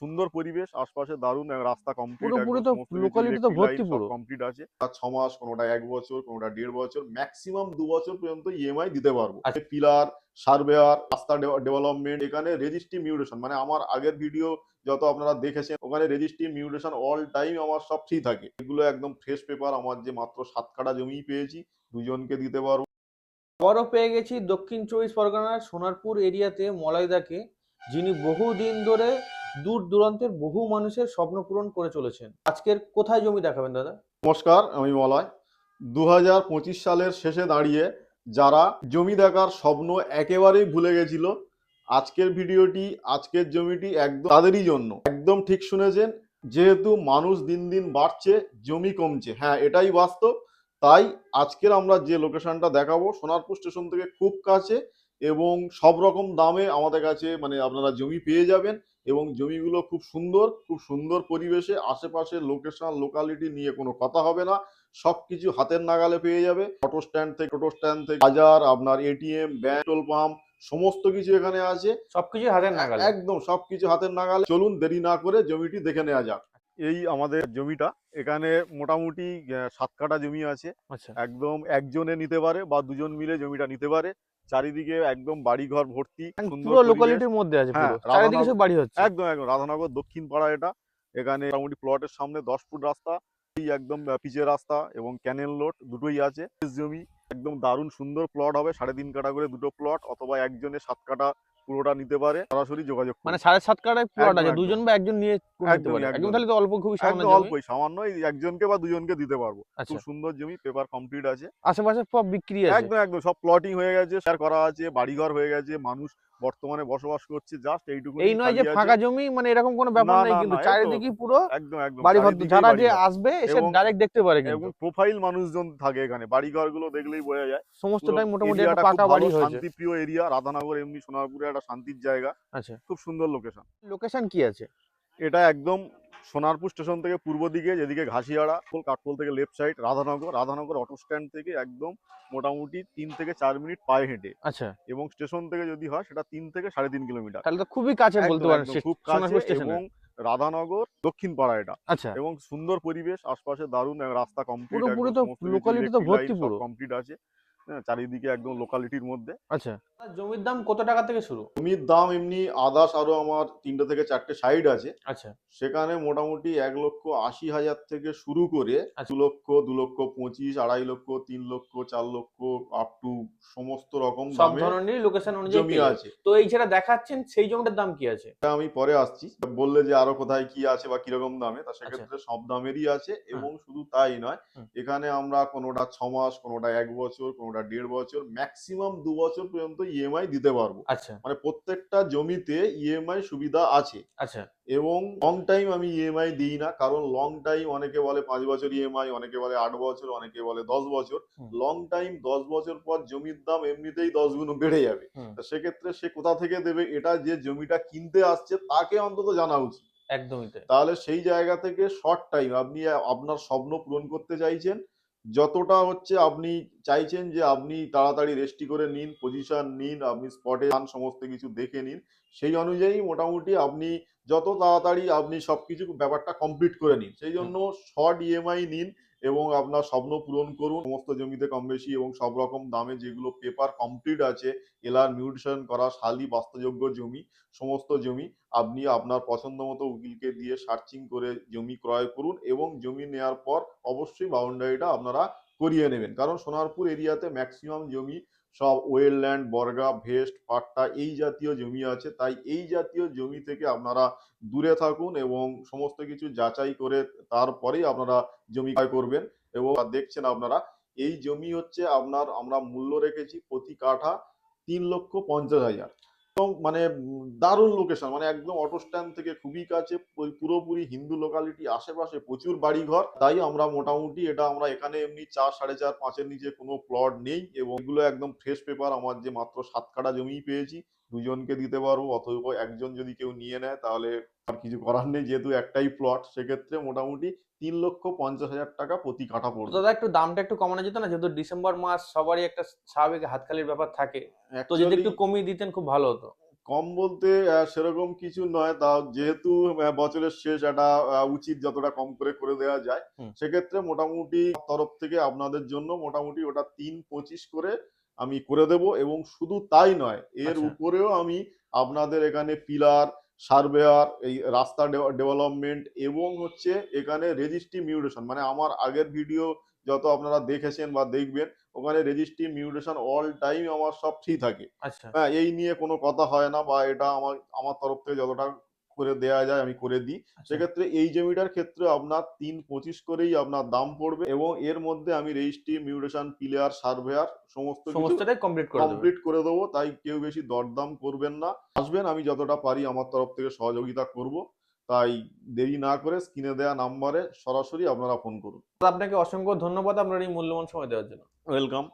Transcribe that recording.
সুন্দর পরিবেশ, আশপাশে দারুণ রাস্তা কমপ্লিট, পুরোপুরি একদম তো সমস্ত কিছু লোকালিটি তো ইলেকট্রিক লাইন ভর্তি সব পুরো। কমপ্লিট আছে। আর 6 মাস, কোনোটা 1 বছর, কোনোটা 1.5 বছর, ম্যাক্সিমাম 2 বছর পর্যন্ত ইএমআই দিতে পারবো। আচ্ছা। পিলার, সার্ভেয়ার, রাস্তা ডেভেলপমেন্ট, এখানে রেজিস্ট্রি মিউটেশন, মানে আমার আগের ভিডিও যত আপনারা দেখেছেন ওখানে রেজিস্ট্রি মিউটেশন অল টাইম আমার সব ফ্রি থাকে। এগুলো একদম ফ্রেশ পেপার, আমার যে মাত্র 7 কাঠা জমি পেয়েছি, দুজনকে দিতে পারবো। আবারও পেয়ে গেছি দক্ষিণ চব্বিশ পরগনার সোনারপুর এরিয়াতে মলয়দাকে, যিনি বহুদিন ধরে দূর দূরান্তের বহু মানুষের স্বপ্ন পূরণ করে চলেছেন। আজকের কোথায় জমি দেখাবেন দাদা? নমস্কার, আমি মলয়। 2025 সালের শেষে দাঁড়িয়ে যারা জমি দেখার স্বপ্ন একেবারেই ভুলে গেছিল, আজকের ভিডিওটি, আজকের জমিটি একদম তাদেরই জন্য। একদম ঠিক শুনেছেন, যেহেতু মানুষ দিন দিন বাড়ছে, জমি কমছে, হ্যাঁ এটাই বাস্তব। তাই আজকের আমরা যে লোকেশনটা দেখাবো সোনারপুর স্টেশন থেকে খুব কাছে, এবং সব রকম দামে আমাদের কাছে মানে আপনারা জমি পেয়ে যাবেন। এবং জমিগুলো খুব সুন্দর, খুব সুন্দর পরিবেশে, আশেপাশে লোকেশন লোকালিটি নিয়ে কোনো কথা হবে না, সবকিছু হাতের নাগালে পেয়ে যাবে। টোটো স্ট্যান্ড থেকে বাজার, আপনার এটিএম, ব্যাংক, পেট্রোল পাম্প, সমস্ত কিছু এখানে আছে। সবকিছু হাতের নাগালে। একদম সবকিছু হাতের নাগালে। চলুন দেরি না করে জমিটি দেখে নেওয়া যাক। এই আমাদের জমিটা, এখানে মোটামুটি 7 কাঠা জমি আছে। আচ্ছা। একদম একজনে নিতে পারে বা দুজন মিলে জমিটা নিতে পারে। চারিদিকে একদম বাড়িঘর ভর্তি, সুন্দর পুরো পরিবেশ। লোকালিটির মধ্যে আছে, হ্যাঁ, পুরো চারিদিকে সব বাড়ি হচ্ছে। একদম একদম রাধানগর দক্ষিণ পাড়া এটা। এখানে মোটামুটি প্লটের সামনে 10 ফুট রাস্তা, এই একদম পিচের রাস্তা এবং ক্যানেল রোড দুটোই আছে। জমি একদম দারুণ সুন্দর প্লট হবে, 3.5 কাঠা করে দুটো প্লট, অথবা একজনে 7 কাঠা পুরোটা নিতে পারে, সরাসরি যোগাযোগ মানে করুন। 7.5 কাঠায় প্লট একদম আছে, একদম দুজন বা একজন নিয়ে করে নিতে একদমই পারে। একদম, একদমই তাহলে তো অল্প, খুবই সামান্য একদম জমি। অল্পই, সামান্য একজনকে বা দুজনকে দিতে পারবো। খুব আচ্ছা। সুন্দর জমি, পেপার কমপ্লিট আছে। আশেপাশে সব বিক্রি আছে। একদম একদম সব প্লটিং হয়ে গেছে, শেয়ার করা আছে, বাড়িঘর হয়ে গেছে, মানুষ বর্তমানে বসবাস করছে, জাস্ট এইটুকুনি এই নয় যে খালি আছে। ফাঁকা জমি, মানে এরকম কোনো ব্যাপার না নাই, না কিন্তু না, এই তো চারিদিকে পুরো একদম একদম বাড়ি ভর্তি। চারিদিকেই যারা যে বাড়িঘর, আসবে এসে এবং ডাইরেক্ট দেখতে পারে, কিন্তু এবং প্রোফাইল মানুষজন থাকে এখানে। বাড়িঘর গুলো দেখলেই বোঝা যায়। পুরো সমস্তটাই মোটামুটি একটা এরিয়াটা খুব পাকা ভালো, বাড়ি হয়েছে। শান্তিপ্রিয় এরিয়া। রাধানগর এমনি সোনারপুরে একটা শান্তির জায়গা, আচ্ছা। খুব সুন্দর লোকেশন। লোকেশন কি আছে? এটা একদম সোনারপুর স্টেশন থেকে পূর্ব দিকে, যেদিকে ঘাসিয়াড়া, কাঠপোল থেকে left side, Radhanagar auto stand থেকে একদম মোটামুটি 3 থেকে 4 মিনিট পায়ে হেঁটে, আচ্ছা, এবং স্টেশন থেকে যদি হয় সেটা 3 থেকে 3.5 কিলোমিটার। তাহলে তো খুবই কাছে বলতে একদম পারেন একদম খুব কাছে, সোনারপুর স্টেশনে। এবং রাধানগর দক্ষিণ পাড়া এটা। আচ্ছা। এবং সুন্দর পরিবেশ, আশপাশে দারুণ রাস্তা কমপ্লিট, পুরোপুরি একদম তো সমস্ত কিছু লোকালিটি তো ইলেকট্রিক লাইন ভর্তি সব পুরো। কমপ্লিট আছে। হ্যাঁ, চারিদিকে একদম লোকালিটির মধ্যে। আচ্ছা। জমির দাম কত টাকা থেকে শুরু? জমির দাম এমনি আদার্স আরো আমার 3টে থেকে 4টে সাইড আছে, আচ্ছা। সেখানে মোটামুটি 1,80,000 থেকে শুরু করে আচ্ছা। 2 লক্ষ, 2,25,000, 2.5 লক্ষ, 3 লক্ষ, 4 লক্ষ, আপ টু সমস্ত রকম সব দামে ধরনেরই লোকেশন অনুযায়ী জমি পেয়ে যাবে। আছে। তো এই যেটা দেখাচ্ছেন সেই জমিটার দাম কি আছে? এটা আমি পরে আসছি, বললে যে আরো কোথায় কি আছে বা কিরকম দামে, তা আচ্ছা। সেক্ষেত্রে সব দামেরই আছে। হুম। এবং শুধু তাই নয়, হুম। এখানে আমরা কোনোটা 6 মাস, কোনোটা 1 বছর, কোনোটা 1.5 বছর, ম্যাক্সিমাম 2 বছর পর্যন্ত ইএমআই দিতে পারবো। আচ্ছা। মানে প্রত্যেকটা জমিতে ইএমআই সুবিধা আছে। আচ্ছা। এবং লং টাইম আমি ইএমআই দিই না, কারণ লং টাইম অনেকে বলে 5 বছর ইএমআই, অনেকে বলে 8 বছর, অনেকে বলে 10 বছর। হুম। লং টাইম 10 বছর পর জমির দাম এমনিতেই 10 গুণ বেড়ে যাবে। হুম। তা সেক্ষেত্রে সে কোথা থেকে দেবে, এটা যে জমিটা কিনতে আসছে তাকে অন্তত জানা উচিত। একদমই তাই। তাহলে সেই জায়গা থেকে শর্ট টাইম আপনি আপনার স্বপ্ন পূরণ করতে চাইছেন, যতটা হচ্ছে আপনি চাইছেন যে আপনি তাড়াতাড়ি রেস্টি করে নিন, পজিশন নিন, আপনি স্পটে যান, সমস্ত কিছু দেখে নিন, সেই অনুযায়ী মোটামুটি আপনি যত তাড়াতাড়ি আপনি সবকিছু ব্যাপারটা কমপ্লিট করে নিন। সেই হুম। জন্য শর্ট ইএমআই নিন এবং আপনার স্বপ্ন পূরণ করুন সমস্ত জমিতে কম বেশি, এবং সব রকম দামে যেগুলো পেপার কমপ্লিট আছে, এলআর মিউটেশন করা, শালি বাস্তুযোগ্য জমি, সমস্ত জমি আপনি আপনার পছন্দ মতো উকিলকে দিয়ে সার্চিং করে জমি ক্রয় করুন, এবং জমি নেওয়ার পর অবশ্যই বাউন্ডারিটা আপনারা করিয়ে নেবেন। কারণ সোনারপুর এরিয়াতে ম্যাক্সিমাম জমি সব ওয়েলল্যান্ড, বর্গা, ভেস্ট, পাট্টা এই জাতীয় জমি আছে। তাই এই জাতীয় জমি থেকে আপনারা দূরে থাকুন, এবং সমস্ত কিছু যাচাই করে তারপরেই আপনারা জমি ক্রয় করবেন। এবং দেখছেন আপনারা, এই জমি হচ্ছে আপনার, আমরা মূল্য রেখেছি প্রতি কাঠা 3,50,000। মানে দারুণ লোকেশন, মানে একদম অটো স্ট্যান্ড থেকে খুবই কাছে, পুরোপুরি হিন্দু লোকালিটি, আশেপাশে প্রচুর বাড়িঘর। তাই আমরা মোটামুটি এটা, আমরা এখানে এমনি 4, 4.5, 5-এর নিচে কোনো প্লট নেই, এবং এগুলো একদম ফ্রেশ পেপার। আমার যে মাত্র 7 কাঠা জমি পেয়েছি, দুজনকে দিতে পারবো, অথবা একজন যদি কেউ নিয়ে নেয় তাহলে আর কিছু করার নেই, যেহেতু একটাই প্লট। সেক্ষেত্রে মোটামুটি 3,50,000 টাকা প্রতি কাঠা তো পড়বে। দাদা একটু দামটা একটু কমানো যেত না? যেহেতু ডিসেম্বর মাস, সবারই একটা স্বাভাবিক হাততালির ব্যাপার থাকে। তো যদি অ্যাকচুয়ালি একটু কমিয়ে দিতেন খুব ভালো হতো। কম বলতে সেরকম কিছু নয়, তা যেহেতু বছরের শেষ একটা উচিত যতটা কম করে করে দেওয়া যায়, হুম। সেক্ষেত্রে মোটামুটি তরফ থেকে আপনাদের জন্য মোটামুটি ওটা 3-25 করে আমি করে দেব। এবং শুধু তাই নয়, এর আচ্ছা। উপরেও আমি আপনাদের এখানে পিলার, সার্ভেয়ার, এই রাস্তা ডেভেলপমেন্ট এবং হচ্ছে এখানে রেজিস্ট্রি মিউটেশন, মানে আমার আগের ভিডিও যত আপনারা দেখেছেন বা দেখবেন, ওখানে রেজিস্ট্রি মিউটেশন অল টাইম আমার সব ফ্রি থাকে। আচ্ছা। হ্যাঁ, এই নিয়ে কোনো কথা হয় না, বা এটা আমার আমার তরফ থেকে যতটা করে দেয়া যায় আমি করে দিই। আচ্ছা। সেক্ষেত্রে এই জমিটার ক্ষেত্রে আপনার 3-25 করেই আপনার দাম পড়বে, এবং এর মধ্যে আমি রেজিস্ট্রি, মিউটেশন, পিলার, সার্ভেয়ার সমস্ত কিছু সমস্তটাই কমপ্লিট করে দেবেন। কমপ্লিট করে দেবো। তাই কেউ বেশি দরদাম করবেন না। আসবেন, আমি যতটা পারি আমার তরফ থেকে সহযোগিতা করব। তাই দেরি না করে স্ক্রিনে দেয়া নাম্বারে সরাসরি আপনারা ফোন করুন। আপনাকে অসংখ্য ধন্যবাদ আপনার এই মূল্যবান সময় দেওয়ার জন্য। ওয়েলকাম।